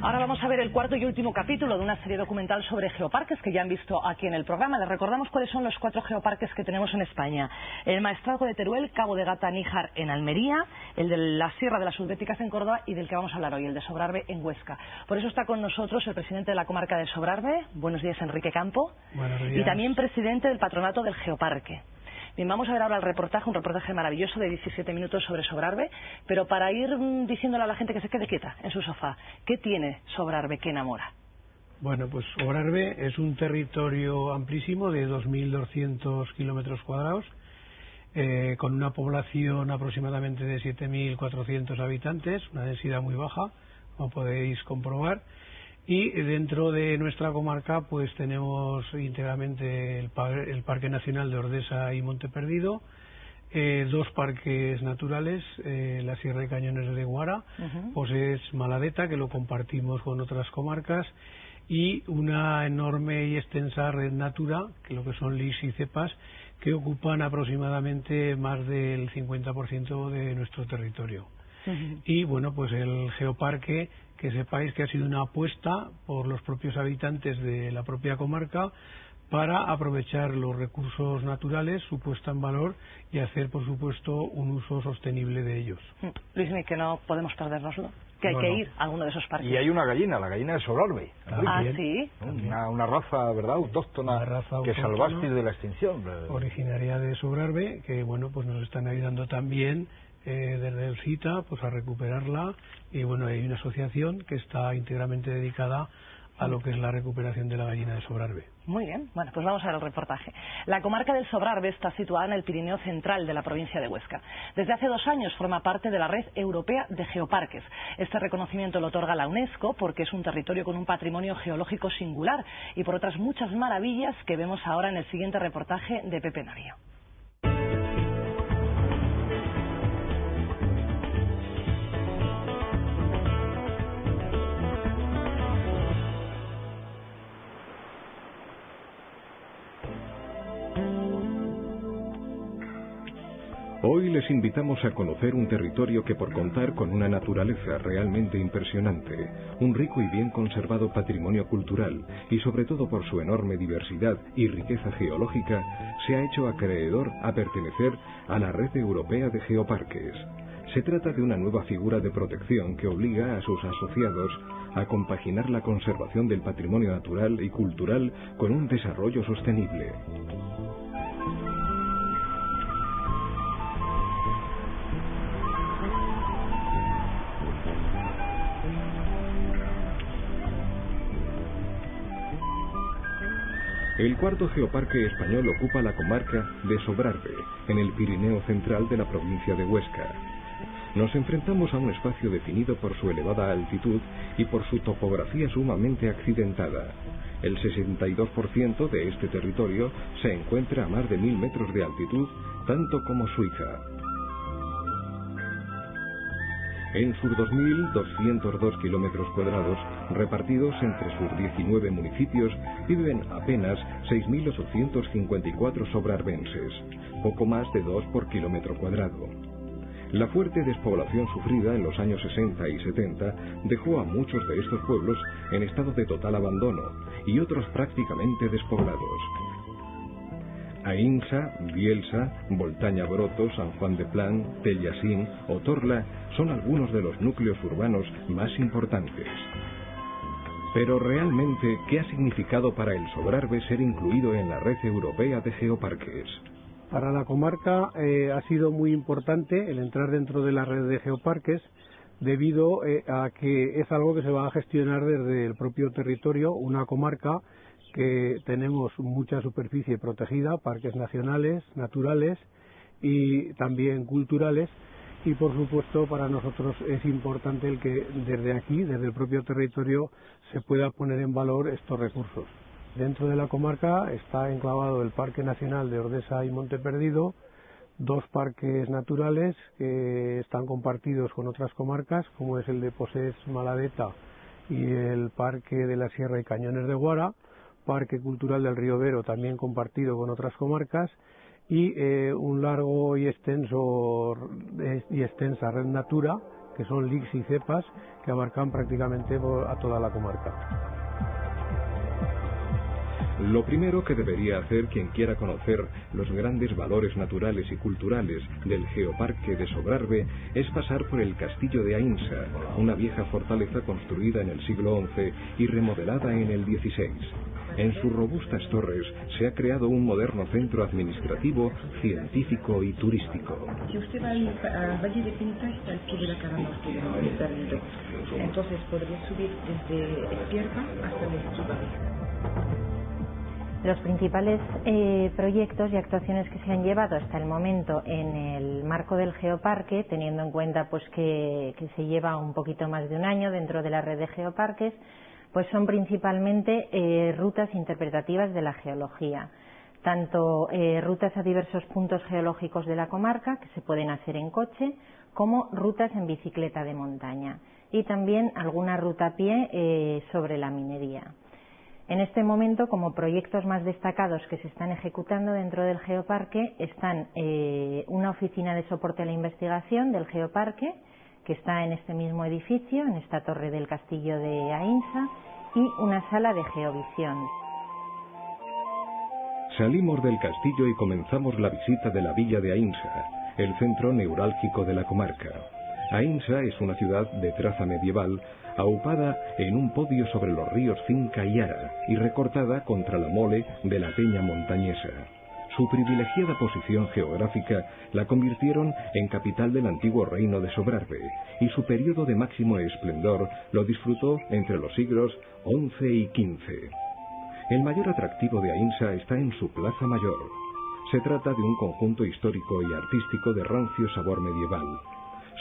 Ahora vamos a ver el cuarto y último capítulo de una serie documental sobre geoparques que ya han visto aquí en el programa. Les recordamos cuáles son los 4 geoparques que tenemos en España. El Maestrazgo de Teruel, Cabo de Gata-Níjar en Almería, el de la Sierra de las Ulbéticas en Córdoba y del que vamos a hablar hoy, el de Sobrarbe en Huesca. Por eso está con nosotros el presidente de la comarca de Sobrarbe. Buenos días, Enrique Campo. Buenos días. Y también presidente del patronato del Geoparque. Bien, vamos a ver ahora el reportaje, un reportaje maravilloso de 17 minutos sobre Sobrarbe, pero para ir diciéndole a la gente que se quede quieta en su sofá, ¿qué tiene Sobrarbe que enamora? Bueno, pues Sobrarbe es un territorio amplísimo de 2.200 kilómetros cuadrados, con una población aproximadamente de 7.400 habitantes, una densidad muy baja, como podéis comprobar. Y dentro de nuestra comarca pues tenemos íntegramente el Parque Nacional de Ordesa y Monte Perdido, 2 parques naturales, la Sierra de Cañones de Guara, pues es Maladeta, que lo compartimos con otras comarcas, y una enorme y extensa red Natura, que lo que son LIS y cepas, que ocupan aproximadamente más del 50% de nuestro territorio. Y bueno, pues el geoparque, que sepáis que ha sido una apuesta por los propios habitantes de la propia comarca para aprovechar los recursos naturales, su puesta en valor y hacer, por supuesto, un uso sostenible de ellos. Luismi, que no podemos perdernoslo, que hay que ir a alguno de esos parques. Y hay una gallina, la gallina de Sobrarbe. Ah, sí. Una raza, ¿verdad?, autóctona, que salvasteis de la extinción. Originaria de Sobrarbe, que bueno, pues nos están ayudando también desde el CITA pues a recuperarla, y bueno, hay una asociación que está íntegramente dedicada a lo que es la recuperación de la gallina de Sobrarbe. Muy bien, bueno, pues vamos a ver el reportaje. La comarca del Sobrarbe está situada en el Pirineo central de la provincia de Huesca. Desde hace 2 años forma parte de la Red Europea de Geoparques. Este reconocimiento lo otorga la UNESCO porque es un territorio con un patrimonio geológico singular y por otras muchas maravillas que vemos ahora en el siguiente reportaje de Pepe Navio. Hoy les invitamos a conocer un territorio que, por contar con una naturaleza realmente impresionante, un rico y bien conservado patrimonio cultural y sobre todo por su enorme diversidad y riqueza geológica, se ha hecho acreedor a pertenecer a la Red Europea de Geoparques. Se trata de una nueva figura de protección que obliga a sus asociados a compaginar la conservación del patrimonio natural y cultural con un desarrollo sostenible. El cuarto geoparque español ocupa la comarca de Sobrarbe, en el Pirineo central de la provincia de Huesca. Nos enfrentamos a un espacio definido por su elevada altitud y por su topografía sumamente accidentada. El 62% de este territorio se encuentra a más de 1000 metros de altitud, tanto como Suiza. En sus 2.202 kilómetros cuadrados, repartidos entre sus 19 municipios, viven apenas 6.854 sobrarbenses, poco más de 2 por kilómetro cuadrado. La fuerte despoblación sufrida en los años 60 y 70 dejó a muchos de estos pueblos en estado de total abandono y otros prácticamente despoblados. Aínsa, Bielsa, Voltaña-Broto, San Juan de Plan, Tellasín o Torla son algunos de los núcleos urbanos más importantes. Pero realmente, ¿qué ha significado para el Sobrarbe ser incluido en la Red Europea de Geoparques? Para la comarca ha sido muy importante el entrar dentro de la red de geoparques, debido a que es algo que se va a gestionar desde el propio territorio, una comarca que tenemos mucha superficie protegida, parques nacionales, naturales y también culturales, y por supuesto para nosotros es importante el que desde aquí, desde el propio territorio, se pueda poner en valor estos recursos. Dentro de la comarca está enclavado el Parque Nacional de Ordesa y Monte Perdido, 2 parques naturales que están compartidos con otras comarcas, como es el de Posés Maladeta y el Parque de la Sierra y Cañones de Guara, Parque Cultural del Río Vero también compartido con otras comarcas, y un largo y extensa red Natura que son lics y cepas que abarcan prácticamente a toda la comarca. Lo primero que debería hacer quien quiera conocer los grandes valores naturales y culturales del Geoparque de Sobrarbe es pasar por el castillo de Ainsa, una vieja fortaleza construida en el siglo XI y remodelada en el XVI. En sus robustas torres se ha creado un moderno centro administrativo, científico y turístico. Si usted va al Valle de Pineta, está al pie de la cara norte de Monte, entonces podría subir desde Espierta hasta el Esquiva. Los principales proyectos y actuaciones que se han llevado hasta el momento en el marco del Geoparque, teniendo en cuenta pues que se lleva un poquito más de un año dentro de la red de geoparques, pues son principalmente rutas interpretativas de la geología, tanto rutas a diversos puntos geológicos de la comarca que se pueden hacer en coche, como rutas en bicicleta de montaña y también alguna ruta a pie sobre la minería. En este momento, como proyectos más destacados que se están ejecutando dentro del Geoparque, están una oficina de soporte a la investigación del Geoparque, que está en este mismo edificio, en esta torre del castillo de Ainsa, y una sala de geovisión. Salimos del castillo y comenzamos la visita de la villa de Ainsa, el centro neurálgico de la comarca. Ainsa es una ciudad de traza medieval, aupada en un podio sobre los ríos Cinca y Ara y recortada contra la mole de la peña montañesa. Su privilegiada posición geográfica la convirtieron en capital del antiguo reino de Sobrarbe y su periodo de máximo esplendor lo disfrutó entre los siglos XI y XV. El mayor atractivo de Ainsa está en su plaza mayor. Se trata de un conjunto histórico y artístico de rancio sabor medieval.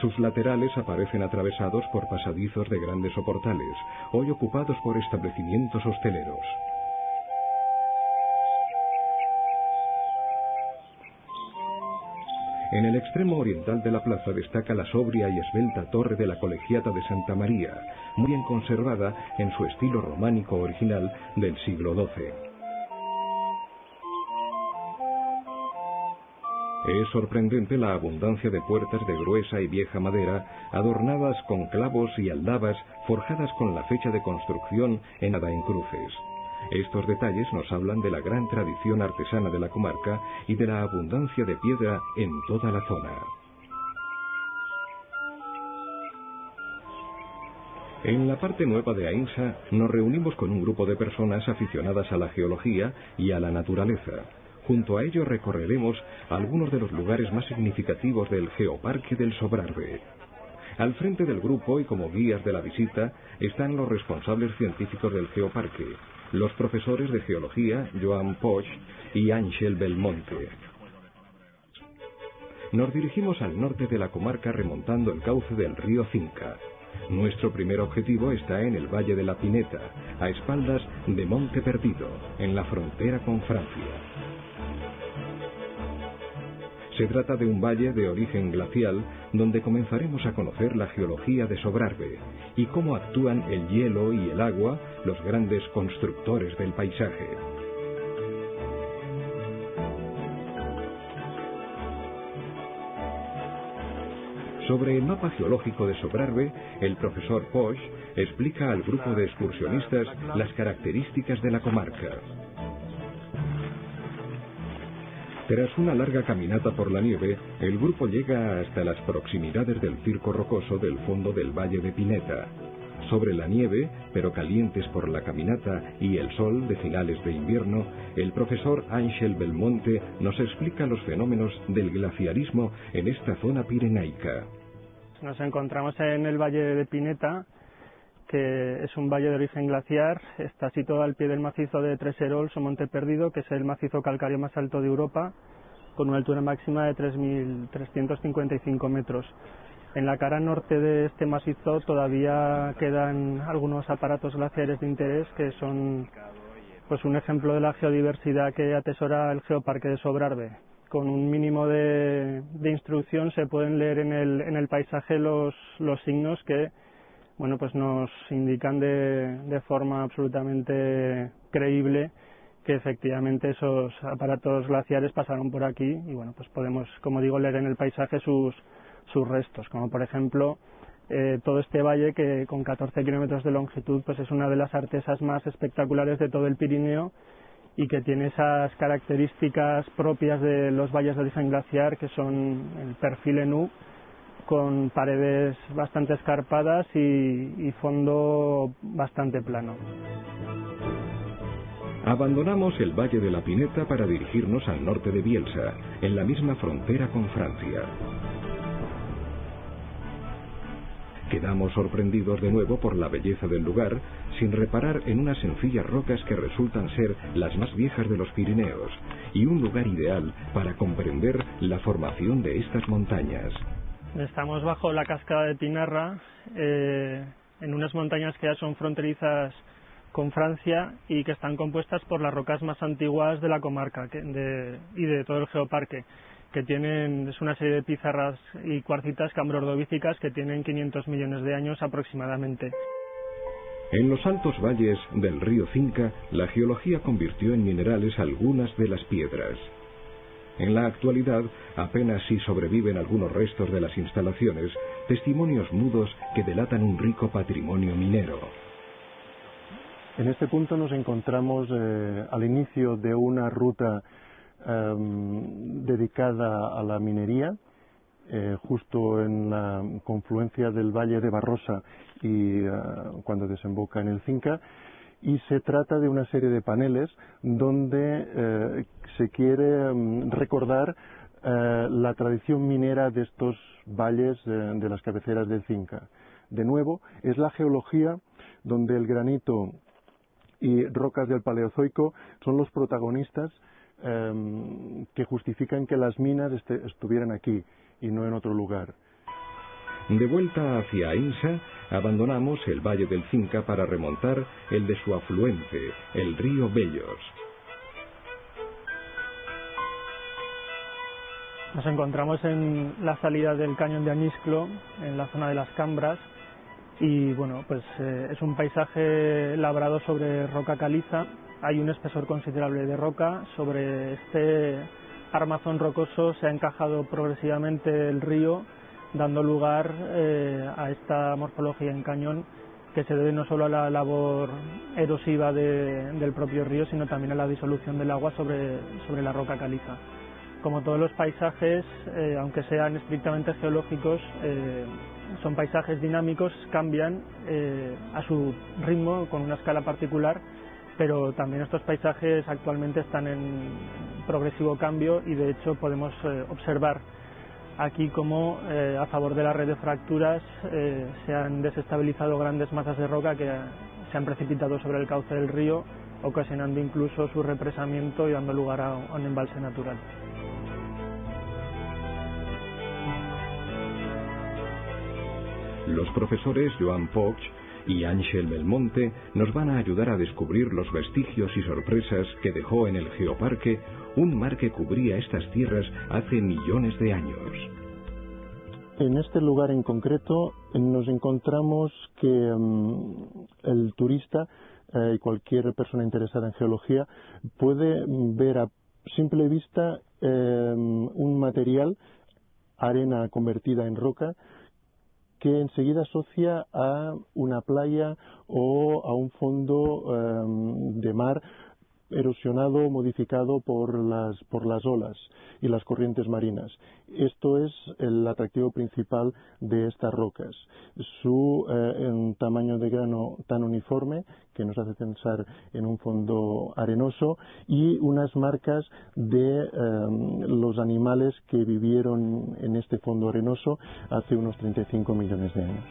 Sus laterales aparecen atravesados por pasadizos de grandes soportales, hoy ocupados por establecimientos hosteleros. En el extremo oriental de la plaza destaca la sobria y esbelta torre de la Colegiata de Santa María, muy bien conservada en su estilo románico original del siglo XII. Es sorprendente la abundancia de puertas de gruesa y vieja madera, adornadas con clavos y aldabas forjadas con la fecha de construcción enada en cruces. Estos detalles nos hablan de la gran tradición artesana de la comarca y de la abundancia de piedra en toda la zona. En la parte nueva de Ainsa nos reunimos con un grupo de personas aficionadas a la geología y a la naturaleza. Junto a ellos recorreremos algunos de los lugares más significativos del Geoparque del Sobrarbe. Al frente del grupo y como guías de la visita están los responsables científicos del Geoparque, los profesores de geología Joan Poch y Ángel Belmonte. Nos dirigimos al norte de la comarca remontando el cauce del río Cinca. Nuestro primer objetivo está en el Valle de la Pineta, a espaldas de Monte Perdido, en la frontera con Francia. Se trata de un valle de origen glacial donde comenzaremos a conocer la geología de Sobrarbe y cómo actúan el hielo y el agua, los grandes constructores del paisaje. Sobre el mapa geológico de Sobrarbe, el profesor Poch explica al grupo de excursionistas las características de la comarca. Tras una larga caminata por la nieve, el grupo llega hasta las proximidades del circo rocoso del fondo del Valle de Pineta. Sobre la nieve, pero calientes por la caminata y el sol de finales de invierno, el profesor Ángel Belmonte nos explica los fenómenos del glaciarismo en esta zona pirenaica. Nos encontramos en el Valle de Pineta, que es un valle de origen glaciar, está situado al pie del macizo de Treserols o Monte Perdido, que es el macizo calcáreo más alto de Europa, con una altura máxima de 3.355 metros. En la cara norte de este macizo todavía quedan algunos aparatos glaciares de interés que son pues un ejemplo de la geodiversidad que atesora el Geoparque de Sobrarbe. Con un mínimo de instrucción se pueden leer en el paisaje los signos que bueno, pues nos indican de forma absolutamente creíble que efectivamente esos aparatos glaciares pasaron por aquí y bueno, pues podemos, como digo, leer en el paisaje sus restos, como por ejemplo todo este valle que con 14 kilómetros de longitud pues es una de las artesas más espectaculares de todo el Pirineo y que tiene esas características propias de los valles de origen glaciar, que son el perfil en U, con paredes bastante escarpadas y fondo bastante plano. Abandonamos el Valle de la Pineta para dirigirnos al norte de Bielsa, en la misma frontera con Francia. Quedamos sorprendidos de nuevo por la belleza del lugar, sin reparar en unas sencillas rocas que resultan ser las más viejas de los Pirineos, y un lugar ideal para comprender la formación de estas montañas. Estamos bajo la cascada de Pinarra, en unas montañas que ya son fronterizas con Francia y que están compuestas por las rocas más antiguas de la comarca y de todo el geoparque, que es una serie de pizarras y cuarcitas cambro-ordovícicas que tienen 500 millones de años aproximadamente. En los altos valles del río Cinca, la geología convirtió en minerales algunas de las piedras. En la actualidad, apenas si sobreviven algunos restos de las instalaciones, testimonios mudos que delatan un rico patrimonio minero. En este punto nos encontramos al inicio de una ruta dedicada a la minería, justo en la confluencia del Valle de Barrosa y cuando desemboca en el Cinca, y se trata de una serie de paneles donde se quiere recordar la tradición minera de estos valles de las cabeceras del Cinca. De nuevo, es la geología donde el granito y rocas del Paleozoico son los protagonistas que justifican que las minas estuvieran aquí y no en otro lugar. De vuelta hacia Aínsa, abandonamos el Valle del Cinca para remontar el de su afluente, el río Bellos. Nos encontramos en la salida del cañón de Añisclo, en la zona de las Cambras, y bueno, pues es un paisaje labrado sobre roca caliza. Hay un espesor considerable de roca. Sobre este armazón rocoso se ha encajado progresivamente el río, dando lugar a esta morfología en cañón, que se debe no solo a la labor erosiva del propio río, sino también a la disolución del agua sobre la roca caliza. Como todos los paisajes, aunque sean estrictamente geológicos, son paisajes dinámicos, cambian a su ritmo, con una escala particular, pero también estos paisajes actualmente están en progresivo cambio y de hecho podemos observar aquí cómo a favor de la red de fracturas se han desestabilizado grandes masas de roca que se han precipitado sobre el cauce del río, ocasionando incluso su represamiento y dando lugar a un embalse natural. Los profesores Joan Poch y Ángel Belmonte nos van a ayudar a descubrir los vestigios y sorpresas que dejó en el geoparque un mar que cubría estas tierras hace millones de años. En este lugar en concreto nos encontramos que el turista y cualquier persona interesada en geología puede ver a simple vista un material, arena convertida en roca, que enseguida asocia a una playa o a un fondo de mar erosionado, modificado por las olas y las corrientes marinas. Esto es el atractivo principal de estas rocas. Su tamaño de grano tan uniforme, que nos hace pensar en un fondo arenoso, y unas marcas de los animales que vivieron en este fondo arenoso hace unos 35 millones de años.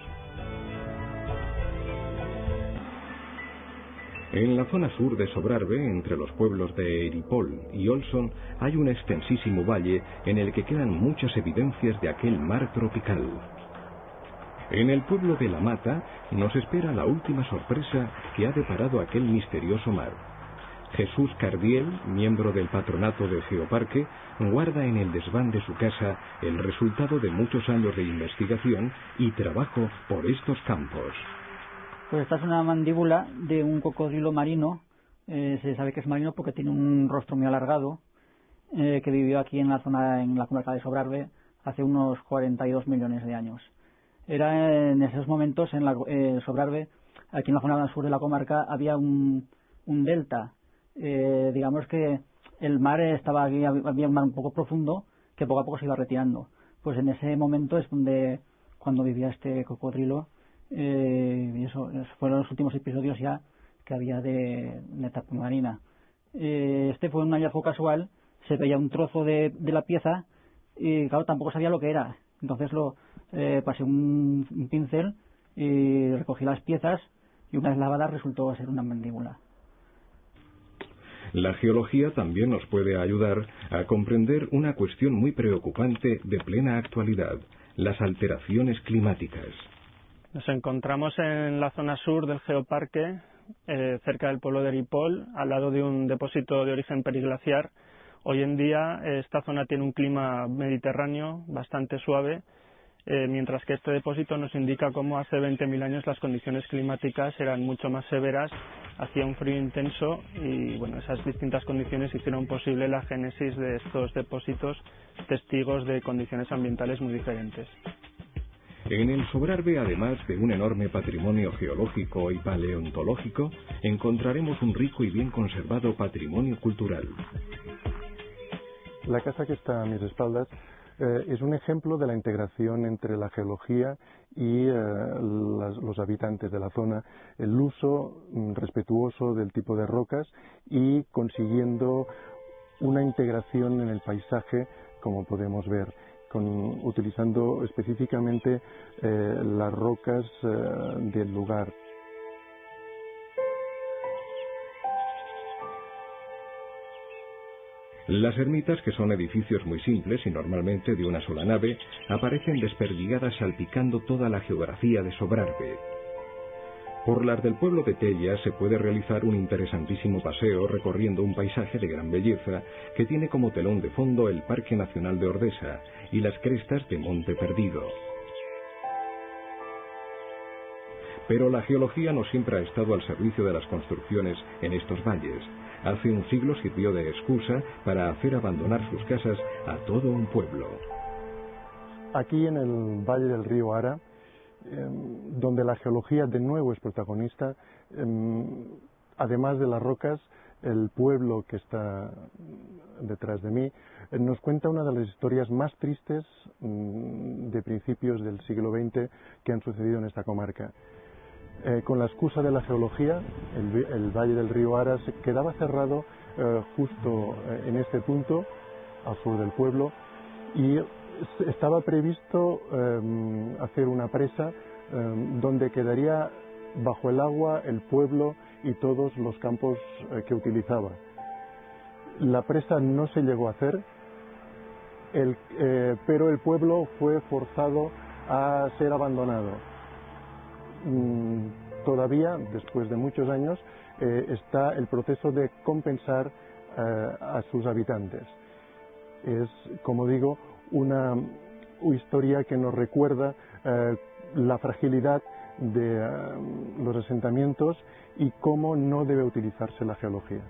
En la zona sur de Sobrarbe, entre los pueblos de Eripol y Olson, hay un extensísimo valle en el que quedan muchas evidencias de aquel mar tropical. En el pueblo de La Mata nos espera la última sorpresa que ha deparado aquel misterioso mar. Jesús Cardiel, miembro del patronato del Geoparque, guarda en el desván de su casa el resultado de muchos años de investigación y trabajo por estos campos. Pues esta es una mandíbula de un cocodrilo marino. Se sabe que es marino porque tiene un rostro muy alargado, que vivió aquí en la comarca de Sobrarbe hace unos 42 millones de años. Era en esos momentos en Sobrarbe, aquí en la zona sur de la comarca, había un delta. Digamos que el mar estaba aquí, había un mar un poco profundo que poco a poco se iba retirando. Pues en ese momento es cuando vivía este cocodrilo, y esos fueron los últimos episodios ya que había de tapa marina. Este fue un hallazgo casual, se veía un trozo de la pieza y claro, tampoco sabía lo que era. Entonces pasé un pincel y recogí las piezas y una vez lavadas resultó ser una mandíbula. La geología también nos puede ayudar a comprender una cuestión muy preocupante de plena actualidad: las alteraciones climáticas. Nos encontramos en la zona sur del geoparque, cerca del pueblo de Ripoll, al lado de un depósito de origen periglaciar. Hoy en día esta zona tiene un clima mediterráneo bastante suave, mientras que este depósito nos indica cómo hace 20.000 años las condiciones climáticas eran mucho más severas, hacía un frío intenso y bueno, esas distintas condiciones hicieron posible la génesis de estos depósitos, testigos de condiciones ambientales muy diferentes. En el Sobrarbe, además de un enorme patrimonio geológico y paleontológico, encontraremos un rico y bien conservado patrimonio cultural. La casa que está a mis espaldas es un ejemplo de la integración entre la geología y los habitantes de la zona, el uso respetuoso del tipo de rocas y consiguiendo una integración en el paisaje, como podemos ver, utilizando específicamente las rocas del lugar. Las ermitas, que son edificios muy simples y normalmente de una sola nave, aparecen desperdigadas salpicando toda la geografía de Sobrarbe. Por las del pueblo de Tella se puede realizar un interesantísimo paseo recorriendo un paisaje de gran belleza que tiene como telón de fondo el Parque Nacional de Ordesa y las crestas de Monte Perdido. Pero la geología no siempre ha estado al servicio de las construcciones en estos valles. Hace un siglo sirvió de excusa para hacer abandonar sus casas a todo un pueblo. Aquí en el valle del río Ara, donde la geología de nuevo es protagonista, además de las rocas, el pueblo que está detrás de mí nos cuenta una de las historias más tristes de principios del siglo XX que han sucedido en esta comarca. Con la excusa de la geología, el valle del río Ara se quedaba cerrado justo en este punto, al sur del pueblo, y estaba previsto hacer una presa donde quedaría bajo el agua el pueblo y todos los campos que utilizaba. La presa no se llegó a hacer, pero el pueblo fue forzado a ser abandonado. Todavía, después de muchos años, está el proceso de compensar a sus habitantes. Es, como digo, una historia que nos recuerda la fragilidad de los asentamientos y cómo no debe utilizarse la geología.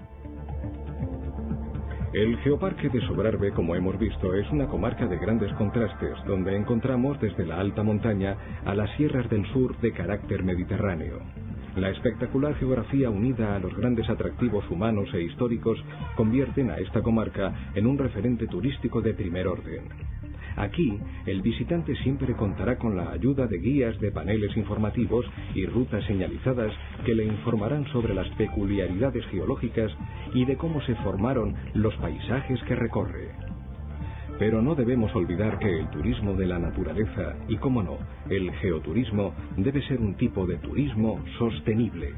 El Geoparque de Sobrarbe, como hemos visto, es una comarca de grandes contrastes, donde encontramos desde la alta montaña a las sierras del sur de carácter mediterráneo. La espectacular geografía unida a los grandes atractivos humanos e históricos convierten a esta comarca en un referente turístico de primer orden. Aquí, el visitante siempre contará con la ayuda de guías de paneles informativos y rutas señalizadas que le informarán sobre las peculiaridades geológicas y de cómo se formaron los paisajes que recorre. Pero no debemos olvidar que el turismo de la naturaleza y, cómo no, el geoturismo debe ser un tipo de turismo sostenible.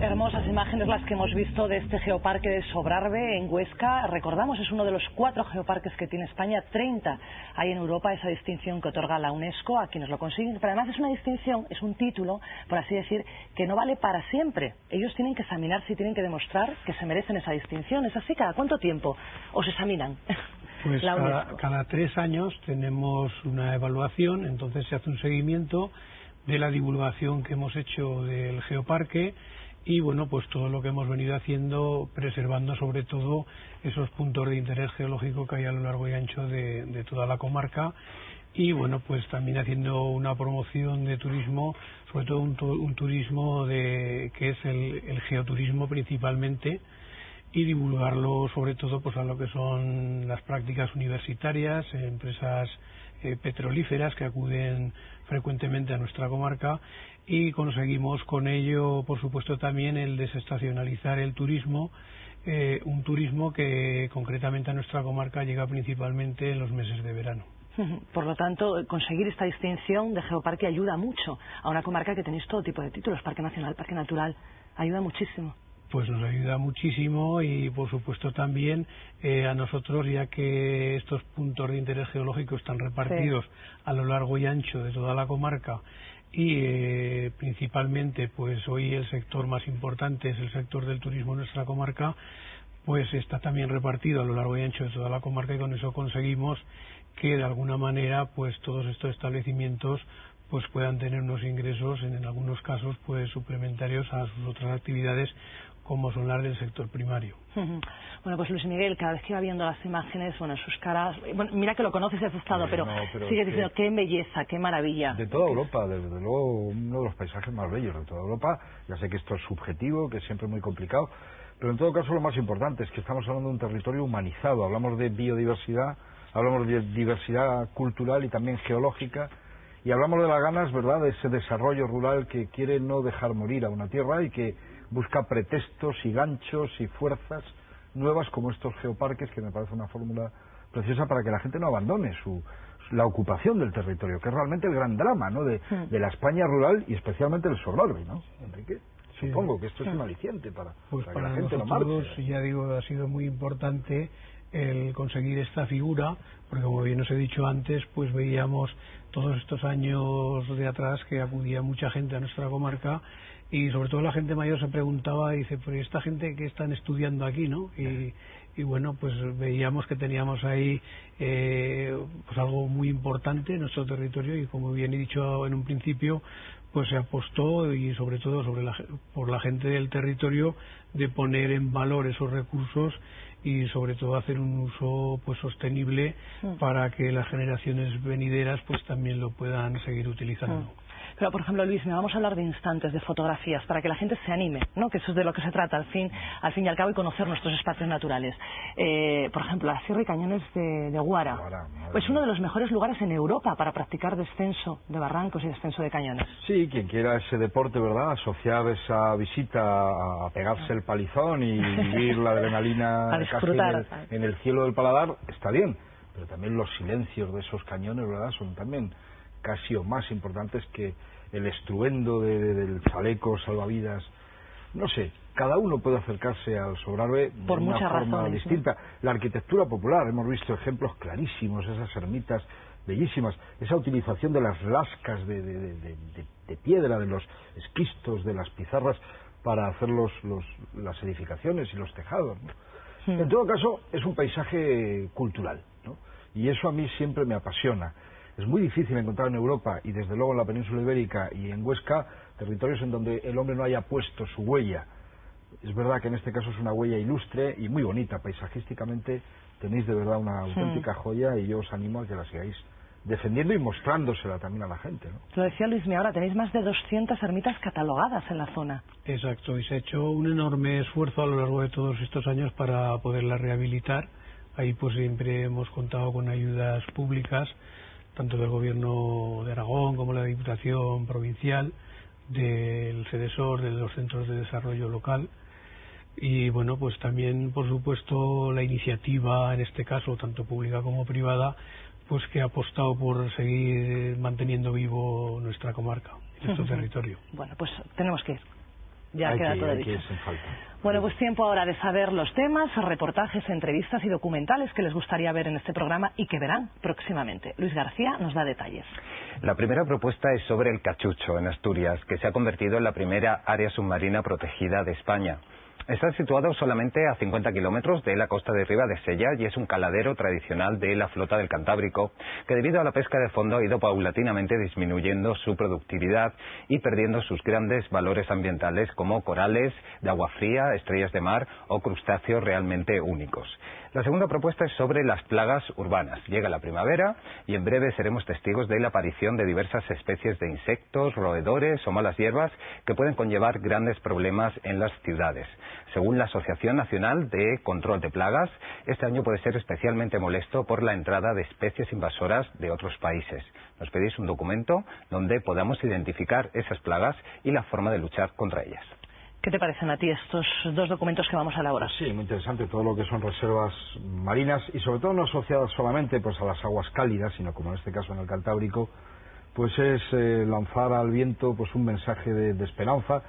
Hermosas imágenes las que hemos visto de este geoparque de Sobrarbe en Huesca. Recordamos, es uno de los 4 geoparques que tiene España, 30 hay en Europa, esa distinción que otorga la UNESCO a quienes lo consiguen. Pero además es una distinción, es un título, por así decir, que no vale para siempre. Ellos tienen que examinarse y tienen que demostrar que se merecen esa distinción. ¿Es así? ¿Cada cuánto tiempo os examinan? Pues cada 3 años tenemos una evaluación, entonces se hace un seguimiento de la divulgación que hemos hecho del geoparque y bueno, pues todo lo que hemos venido haciendo, preservando sobre todo esos puntos de interés geológico que hay a lo largo y ancho de toda la comarca y bueno, pues también haciendo una promoción de turismo, sobre todo un turismo que es el geoturismo principalmente, y divulgarlo sobre todo pues a lo que son las prácticas universitarias, empresas petrolíferas que acuden frecuentemente a nuestra comarca, y conseguimos con ello por supuesto también el desestacionalizar el turismo, un turismo que concretamente a nuestra comarca llega principalmente en los meses de verano. Por lo tanto, conseguir esta distinción de geoparque ayuda mucho a una comarca que tenéis todo tipo de títulos, parque nacional, parque natural, ayuda muchísimo. Pues nos ayuda muchísimo y por supuesto también a nosotros, ya que estos puntos de interés geológico están repartidos a lo largo y ancho de toda la comarca y principalmente pues hoy el sector más importante es el sector del turismo en nuestra comarca, pues está también repartido a lo largo y ancho de toda la comarca y con eso conseguimos que de alguna manera pues todos estos establecimientos pues puedan tener unos ingresos en algunos casos pues suplementarios a sus otras actividades como son las del sector primario. Bueno, pues Luis Miguel, cada vez que va viendo las imágenes, bueno, sus caras, bueno, mira que lo conoces y has estado, pero sigue diciendo qué belleza, qué maravilla. De toda Europa, desde luego uno de los paisajes más bellos de toda Europa. Ya sé que esto es subjetivo, que es siempre muy complicado, pero en todo caso lo más importante es que estamos hablando de un territorio humanizado. Hablamos de biodiversidad, hablamos de diversidad cultural y también geológica, y hablamos de las ganas, ¿verdad?, de ese desarrollo rural que quiere no dejar morir a una tierra y que busca pretextos y ganchos y fuerzas nuevas como estos geoparques, que me parece una fórmula preciosa para que la gente no abandone la ocupación del territorio, que es realmente el gran drama, ¿no?, de la España rural y especialmente el Sobrarbe, ¿no, Enrique? Sí. Supongo que esto es un aliciente para que la gente no marche. Ya digo, ha sido muy importante el conseguir esta figura, porque como bien os he dicho antes, pues veíamos todos estos años de atrás que acudía mucha gente a nuestra comarca y sobre todo la gente mayor se preguntaba, dice, pero esta gente que están estudiando aquí, ¿no? Y bueno, pues veíamos que teníamos ahí pues algo muy importante en nuestro territorio y como bien he dicho en un principio, pues se apostó y sobre todo por la gente del territorio de poner en valor esos recursos y sobre todo hacer un uso pues sostenible para que las generaciones venideras pues también lo puedan seguir utilizando. Pero, por ejemplo, Luis, vamos a hablar de instantes, de fotografías, para que la gente se anime, ¿no? Que eso es de lo que se trata, al fin y al cabo, y conocer nuestros espacios naturales. Por ejemplo, la Sierra y Cañones de Guara. Es uno de los mejores lugares en Europa para practicar descenso de barrancos y descenso de cañones. Sí, quien quiera ese deporte, ¿verdad?, asociar esa visita a pegarse el palizón y vivir la adrenalina a disfrutar en el cielo del paladar, está bien. Pero también los silencios de esos cañones, ¿verdad?, son también casi o más importantes que el estruendo del chaleco salvavidas. No sé, cada uno puede acercarse al Sobrarbe de una forma distinta. La arquitectura popular, hemos visto ejemplos clarísimos, esas ermitas bellísimas, esa utilización de las lascas de piedra, de los esquistos, de las pizarras para hacer las edificaciones y los tejados, ¿no? En todo caso, es un paisaje cultural, ¿no? Y eso a mí siempre me apasiona. Es muy difícil encontrar en Europa y desde luego en la península ibérica y en Huesca territorios en donde el hombre no haya puesto su huella. Es verdad que en este caso es una huella ilustre y muy bonita paisajísticamente. Tenéis de verdad una auténtica joya y yo os animo a que la sigáis defendiendo y mostrándosela también a la gente, ¿no? Lo decía Luis, ahora tenéis más de 200 ermitas catalogadas en la zona. Exacto, y se ha hecho un enorme esfuerzo a lo largo de todos estos años para poderlas rehabilitar. Ahí pues siempre hemos contado con ayudas públicas, tanto del Gobierno de Aragón como la Diputación Provincial, del CEDESOR, de los Centros de Desarrollo Local y bueno, pues también por supuesto la iniciativa, en este caso tanto pública como privada, pues que ha apostado por seguir manteniendo vivo nuestra comarca, nuestro territorio. Bueno, pues tenemos que ir. Ya queda todo dicho. Falta. Bueno, pues tiempo ahora de saber los temas, reportajes, entrevistas y documentales que les gustaría ver en este programa y que verán próximamente. Luis García nos da detalles. La primera propuesta es sobre el Cachucho, en Asturias, que se ha convertido en la primera área submarina protegida de España. Está situado solamente a 50 kilómetros de la costa de Riba de Sella y es un caladero tradicional de la flota del Cantábrico, que debido a la pesca de fondo ha ido paulatinamente disminuyendo su productividad y perdiendo sus grandes valores ambientales como corales de agua fría, estrellas de mar o crustáceos realmente únicos. La segunda propuesta es sobre las plagas urbanas. Llega la primavera y en breve seremos testigos de la aparición de diversas especies de insectos, roedores o malas hierbas que pueden conllevar grandes problemas en las ciudades. Según la Asociación Nacional de Control de Plagas, este año puede ser especialmente molesto por la entrada de especies invasoras de otros países. Nos pedís un documento donde podamos identificar esas plagas y la forma de luchar contra ellas. ¿Qué te parecen a ti estos dos documentos que vamos a elaborar? Sí, muy interesante todo lo que son reservas marinas y sobre todo no asociadas solamente pues a las aguas cálidas, sino como en este caso en el Cantábrico, pues es lanzar al viento pues un mensaje de esperanza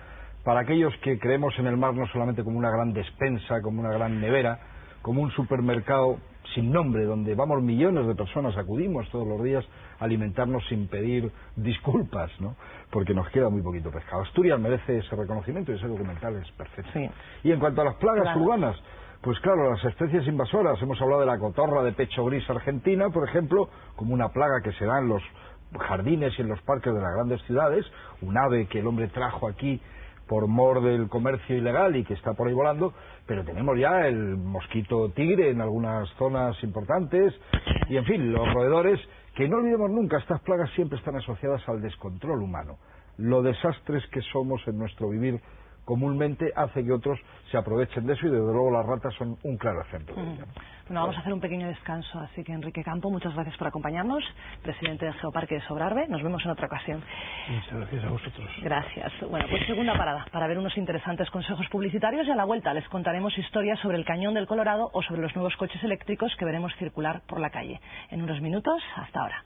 para aquellos que creemos en el mar no solamente como una gran despensa, como una gran nevera, como un supermercado sin nombre, donde vamos millones de personas, acudimos todos los días a alimentarnos sin pedir disculpas, ¿no? Porque nos queda muy poquito pescado. Asturias merece ese reconocimiento y ese documental es perfecto. Sí. Y en cuanto a las plagas urbanas, pues claro, las especies invasoras, hemos hablado de la cotorra de pecho gris argentina, por ejemplo, como una plaga que se da en los jardines y en los parques de las grandes ciudades, un ave que el hombre trajo aquí por mor del comercio ilegal y que está por ahí volando, pero tenemos ya el mosquito tigre en algunas zonas importantes y en fin, los roedores, que no olvidemos nunca, estas plagas siempre están asociadas al descontrol humano. Lo desastres que somos en nuestro vivir comúnmente hace que otros se aprovechen de eso y desde luego las ratas son un claro ejemplo de ello. Bueno, vamos a hacer un pequeño descanso, así que Enrique Campo, muchas gracias por acompañarnos, presidente del Geoparque de Sobrarbe. Nos vemos en otra ocasión. Muchas gracias a vosotros. Gracias. Bueno, pues segunda parada, para ver unos interesantes consejos publicitarios y a la vuelta les contaremos historias sobre el Cañón del Colorado o sobre los nuevos coches eléctricos que veremos circular por la calle. En unos minutos, hasta ahora.